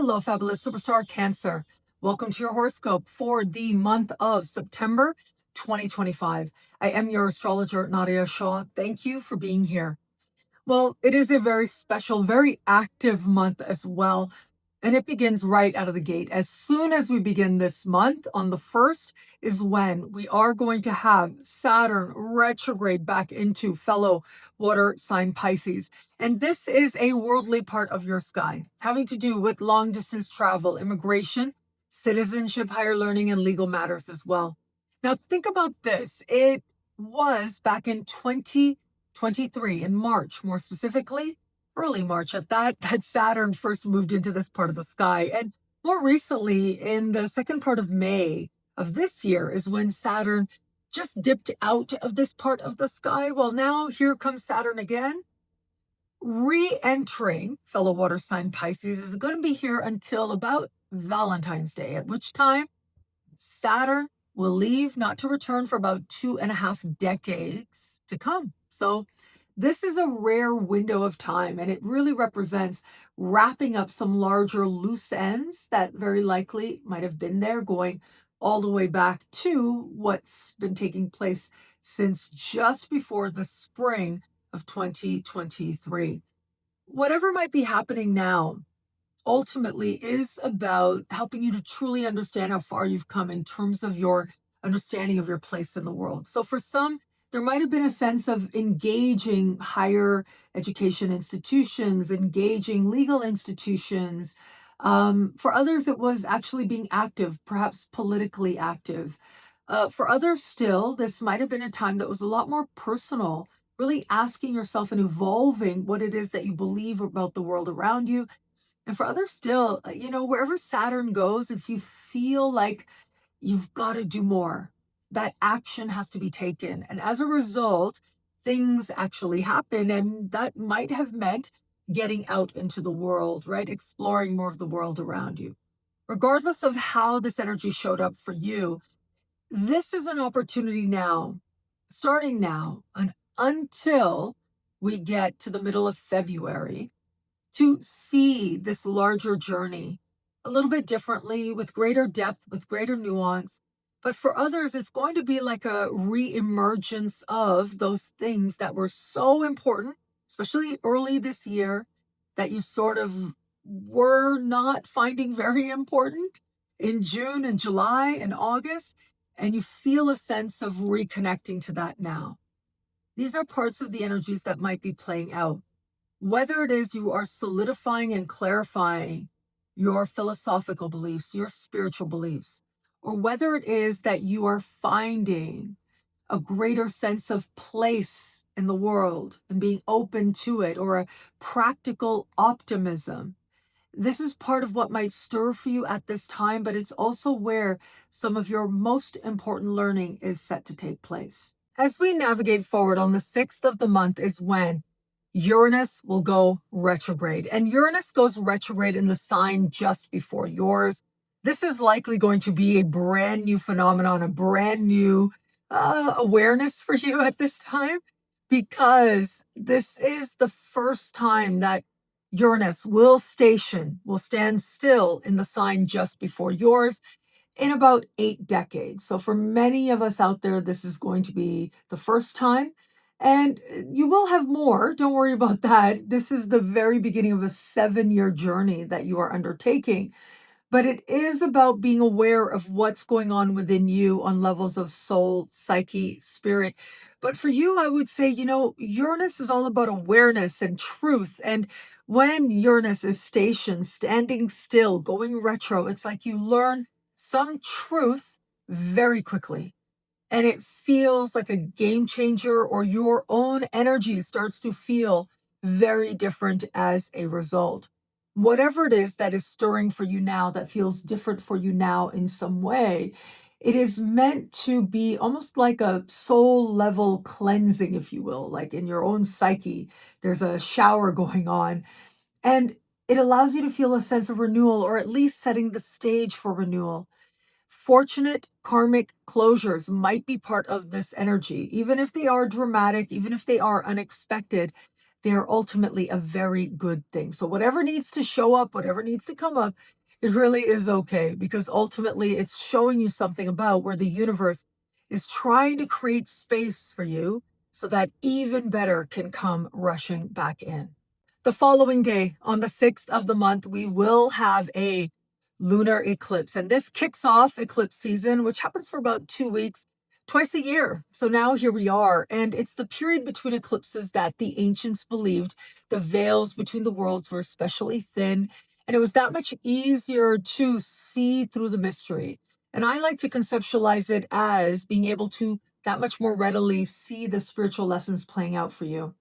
Hello, fabulous superstar Cancer. Welcome to your horoscope for the month of September 2025. I am your astrologer, Nadiya Shah. Thank you for being here. Well, it is a very special, very active month as well. And it begins right out of the gate. As soon as we begin this month, on the 1st, is when we are going to have Saturn retrograde back into fellow water sign Pisces. And this is a worldly part of your sky, having to do with long distance travel, immigration, citizenship, higher learning, and legal matters as well. Now, think about this. It was back in 2023, in March, more specifically, early March at that Saturn first moved into this part of the sky. And more recently, in the second part of May of this year, is when Saturn just dipped out of this part of the sky. Well, now here comes Saturn again, re-entering fellow water sign Pisces. Is going to be here until about Valentine's Day, at which time Saturn will leave, not to return for about 2.5 decades to come. So this is a rare window of time, and it really represents wrapping up some larger loose ends that very likely might have been there, going all the way back to what's been taking place since just before the spring of 2023. Whatever might be happening now ultimately is about helping you to truly understand how far you've come in terms of your understanding of your place in the world. So for some, there might have been a sense of engaging higher education institutions, engaging legal institutions. For others, it was actually being active, perhaps politically active. For others, still, this might have been a time that was a lot more personal, really asking yourself and evolving what it is that you believe about the world around you. And for others, still, wherever Saturn goes, it's you feel like you've got to do more. That action has to be taken. And as a result, things actually happen. And that might have meant getting out into the world, right? Exploring more of the world around you. Regardless of how this energy showed up for you, this is an opportunity now, starting now and until we get to the middle of February, to see this larger journey a little bit differently, with greater depth, with greater nuance. But for others, it's going to be like a re-emergence of those things that were so important, especially early this year, that you sort of were not finding very important in June and July and August. And you feel a sense of reconnecting to that now. These are parts of the energies that might be playing out. Whether it is you are solidifying and clarifying your philosophical beliefs, your spiritual beliefs, or whether it is that you are finding a greater sense of place in the world and being open to it, or a practical optimism. This is part of what might stir for you at this time, but it's also where some of your most important learning is set to take place. As we navigate forward, on the 6th of the month is when Uranus will go retrograde, and Uranus goes retrograde in the sign just before yours. This is likely going to be a brand new phenomenon, a brand new awareness for you at this time, because this is the first time that Uranus will stand still in the sign just before yours in about 8 decades. So for many of us out there, this is going to be the first time. And you will have more. Don't worry about that. This is the very beginning of a 7-year journey that you are undertaking. But it is about being aware of what's going on within you on levels of soul, psyche, spirit. But for you, I would say, Uranus is all about awareness and truth. And when Uranus is stationed, standing still, going retro, it's like you learn some truth very quickly. And it feels like a game changer, or your own energy starts to feel very different as a result. Whatever it is that is stirring for you now, that feels different for you now in some way, it is meant to be almost like a soul level cleansing, if you will, like in your own psyche. There's a shower going on, and it allows you to feel a sense of renewal, or at least setting the stage for renewal. Fortunate karmic closures might be part of this energy, even if they are dramatic, even if they are unexpected. they're ultimately a very good thing. So whatever needs to show up, whatever needs to come up, it really is okay, because ultimately it's showing you something about where the universe is trying to create space for you so that even better can come rushing back in. The following day, on the 6th of the month, we will have a lunar eclipse. And this kicks off eclipse season, which happens for about 2 weeks, twice a year. So now here we are. And it's the period between eclipses that the ancients believed the veils between the worlds were especially thin. And it was that much easier to see through the mystery. And I like to conceptualize it as being able to that much more readily see the spiritual lessons playing out for you.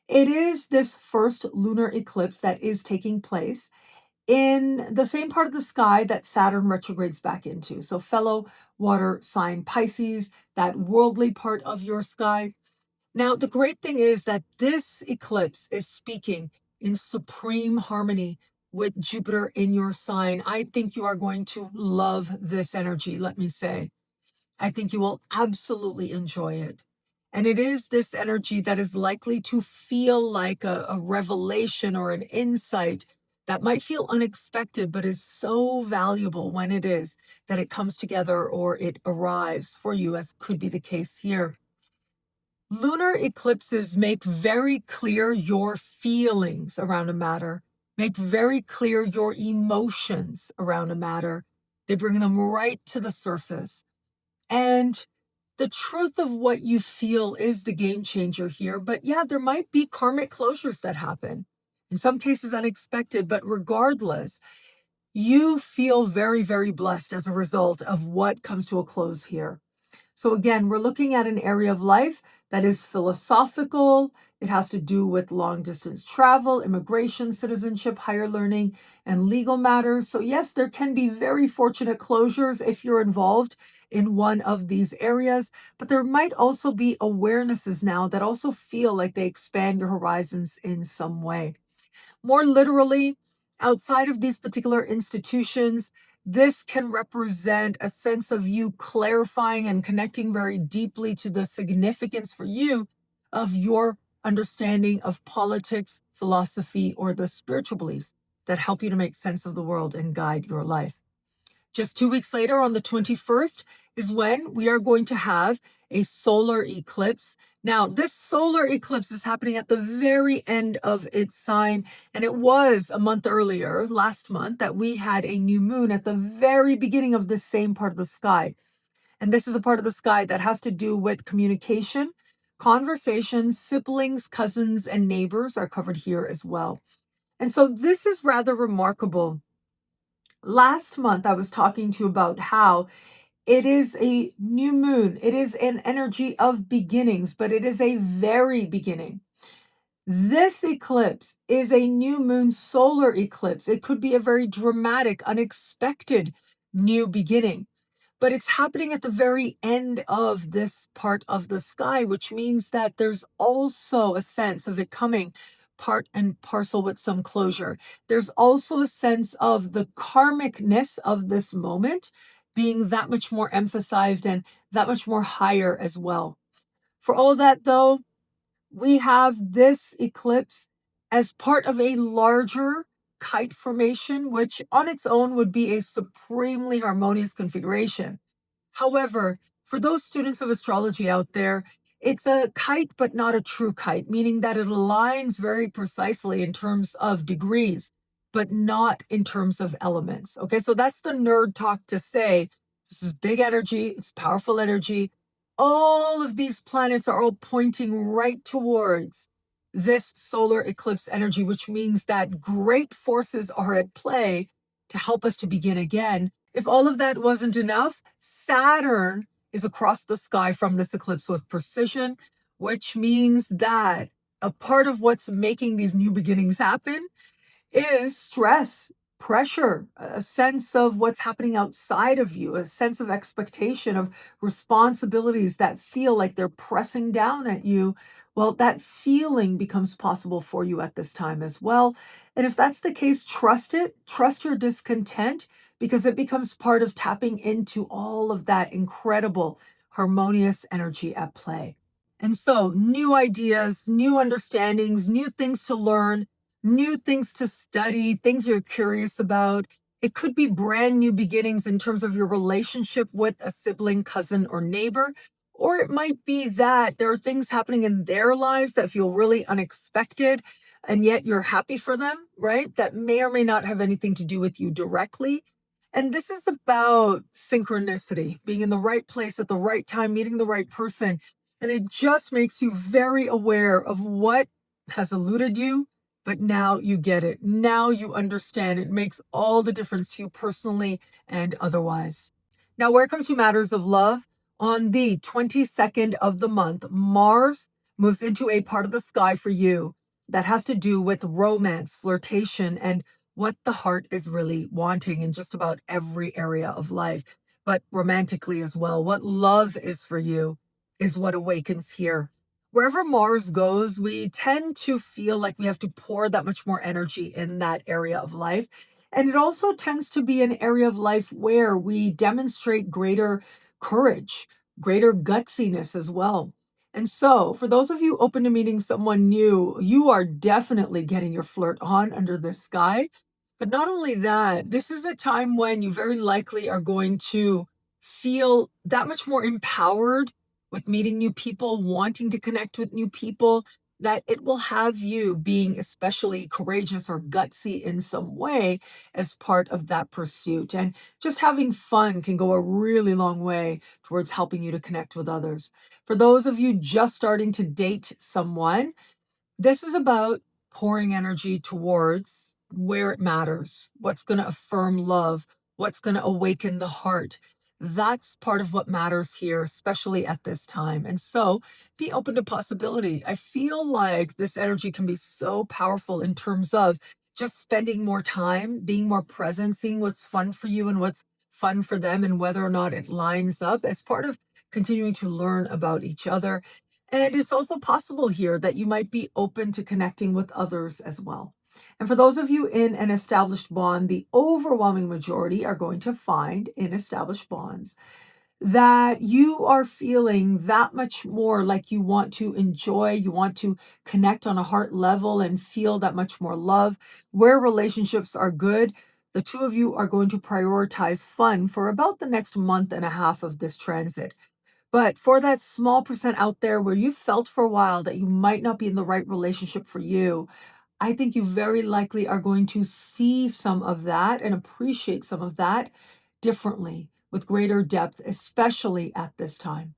It is this first lunar eclipse that is taking place in the same part of the sky that Saturn retrogrades back into. So, fellow water sign Pisces, that worldly part of your sky. Now, the great thing is that this eclipse is speaking in supreme harmony with Jupiter in your sign. I think you are going to love this energy, let me say. I think you will absolutely enjoy it. And it is this energy that is likely to feel like a revelation or an insight that might feel unexpected, but is so valuable when it is that it comes together or it arrives for you, as could be the case here. Lunar eclipses make very clear your feelings around a matter, make very clear your emotions around a matter. They bring them right to the surface. And the truth of what you feel is the game changer here. But yeah, there might be karmic closures that happen, in some cases unexpected, but regardless, you feel very, very blessed as a result of what comes to a close here. So again, we're looking at an area of life that is philosophical. It has to do with long distance travel, immigration, citizenship, higher learning, and legal matters. So yes, there can be very fortunate closures if you're involved in one of these areas, but there might also be awarenesses now that also feel like they expand your horizons in some way. More literally, outside of these particular institutions, this can represent a sense of you clarifying and connecting very deeply to the significance for you of your understanding of politics, philosophy, or the spiritual beliefs that help you to make sense of the world and guide your life. Just 2 weeks later, on the 21st, is when we are going to have a solar eclipse. Now, this solar eclipse is happening at the very end of its sign, and it was a month earlier, last month, that we had a new moon at the very beginning of the same part of the sky. And this is a part of the sky that has to do with communication, conversation, siblings, cousins, and neighbors are covered here as well. And so this is rather remarkable. Last month, I was talking to you about how it is a new moon. It is an energy of beginnings, but it is a very beginning. This eclipse is a new moon solar eclipse. It could be a very dramatic, unexpected new beginning, but it's happening at the very end of this part of the sky, which means that there's also a sense of it coming part and parcel with some closure. There's also a sense of the karmicness of this moment being that much more emphasized and that much more higher as well. For all that, though, we have this eclipse as part of a larger kite formation, which on its own would be a supremely harmonious configuration. However, for those students of astrology out there, it's a kite, but not a true kite, meaning that it aligns very precisely in terms of degrees, but not in terms of elements. Okay, so that's the nerd talk to say this is big energy, it's powerful energy. All of these planets are all pointing right towards this solar eclipse energy, which means that great forces are at play to help us to begin again. If all of that wasn't enough, Saturn is across the sky from this eclipse with precision, which means that a part of what's making these new beginnings happen is stress, pressure, a sense of what's happening outside of you, a sense of expectation of responsibilities that feel like they're pressing down at you. Well, that feeling becomes possible for you at this time as well. And if that's the case, trust it, trust your discontent, because it becomes part of tapping into all of that incredible harmonious energy at play. And so, new ideas, new understandings, new things to learn, new things to study, things you're curious about. It could be brand new beginnings in terms of your relationship with a sibling, cousin, or neighbor. Or it might be that there are things happening in their lives that feel really unexpected, and yet you're happy for them, right? That may or may not have anything to do with you directly. And this is about synchronicity, being in the right place at the right time, meeting the right person, and it just makes you very aware of what has eluded you, but now you get it. Now you understand. It makes all the difference to you personally and otherwise. Now, where it comes to matters of love, on the 22nd of the month, Mars moves into a part of the sky for you that has to do with romance, flirtation, and what the heart is really wanting in just about every area of life, but romantically as well. What love is for you is what awakens here. Wherever Mars goes, we tend to feel like we have to pour that much more energy in that area of life. And it also tends to be an area of life where we demonstrate greater courage, greater gutsiness as well. And so, for those of you open to meeting someone new, you are definitely getting your flirt on under this sky. But not only that, this is a time when you very likely are going to feel that much more empowered with meeting new people, wanting to connect with new people, that it will have you being especially courageous or gutsy in some way as part of that pursuit. And just having fun can go a really long way towards helping you to connect with others. For those of you just starting to date someone, this is about pouring energy towards where it matters, what's going to affirm love, what's going to awaken the heart. That's part of what matters here, especially at this time. And so be open to possibility. I feel like this energy can be so powerful in terms of just spending more time, being more present, seeing what's fun for you and what's fun for them, and whether or not it lines up as part of continuing to learn about each other. And it's also possible here that you might be open to connecting with others as well. And for those of you in an established bond, the overwhelming majority are going to find in established bonds that you are feeling that much more like you want to enjoy, you want to connect on a heart level and feel that much more love. Where relationships are good, the two of you are going to prioritize fun for about the next month and a half of this transit. But for that small percent out there where you felt for a while that you might not be in the right relationship for you, I think you very likely are going to see some of that and appreciate some of that differently with greater depth, especially at this time.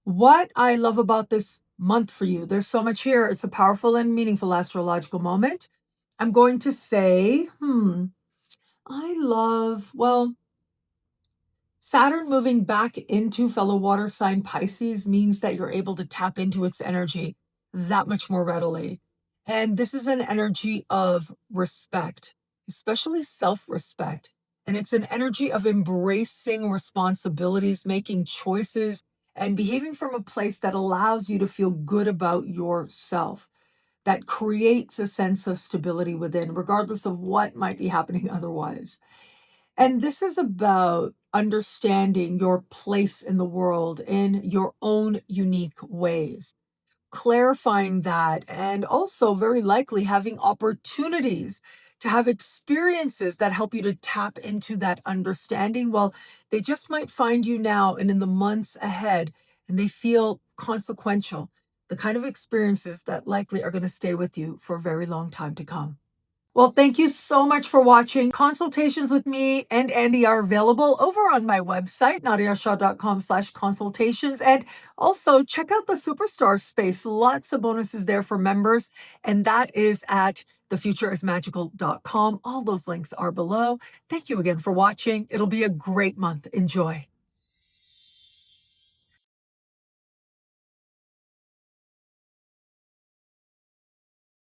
What I love about this month for you, there's so much here. It's a powerful and meaningful astrological moment. I'm going to say, well, Saturn moving back into fellow water sign Pisces means that you're able to tap into its energy that much more readily. And this is an energy of respect, especially self respect. And it's an energy of embracing responsibilities, making choices, and behaving from a place that allows you to feel good about yourself, that creates a sense of stability within, regardless of what might be happening otherwise. And this is about understanding your place in the world in your own unique ways, clarifying that, and also very likely having opportunities to have experiences that help you to tap into that understanding. Well, they just might find you now and in the months ahead, and they feel consequential, the kind of experiences that likely are going to stay with you for a very long time to come. Well, thank you so much for watching. Consultations with me and Andy are available over on my website, nadiyashah.com/consultations. And also check out the Superstar space. Lots of bonuses there for members. And that is at thefutureismagical.com. All those links are below. Thank you again for watching. It'll be a great month. Enjoy.